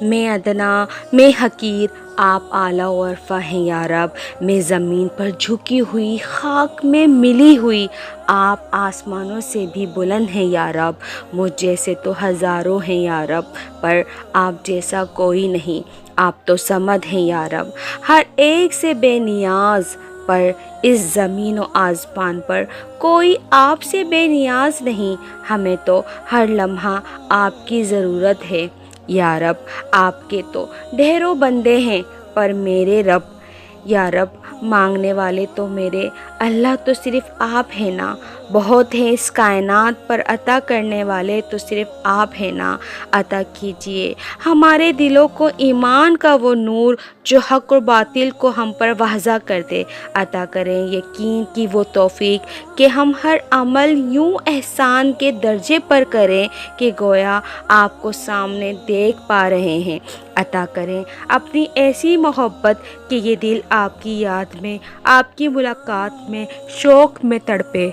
میں ادنا، میں حقیر، آپ اعلیٰ و عرفہ ہیں یا رب۔ میں زمین پر جھکی ہوئی، خاک میں ملی ہوئی، آپ آسمانوں سے بھی بلند ہیں یا رب۔ مجھ جیسے تو ہزاروں ہیں یا رب، پر آپ جیسا کوئی نہیں، آپ تو صمد ہیں یا رب۔ ہر ایک سے بے نیاز، پر اس زمین و آسمان پر کوئی آپ سے بے نیاز نہیں۔ ہمیں تو ہر لمحہ آپ کی ضرورت ہے یا رب۔ آپ کے تو ڈھیروں بندے ہیں، پر میرے رب یا رب، مانگنے والے تو میرے اللہ تو صرف آپ ہیں نا۔ بہت ہیں اس کائنات پر عطا کرنے والے تو صرف آپ ہیں نا۔ عطا کیجئے ہمارے دلوں کو ایمان کا وہ نور، جو حق و باطل کو ہم پر واضح کر دے۔ عطا کریں یقین کی وہ توفیق کہ ہم ہر عمل یوں احسان کے درجے پر کریں کہ گویا آپ کو سامنے دیکھ پا رہے ہیں۔ عطا کریں اپنی ایسی محبت کہ یہ دل آپ کی یاد میں، آپ کی ملاقات میں، شوق میں تڑپے۔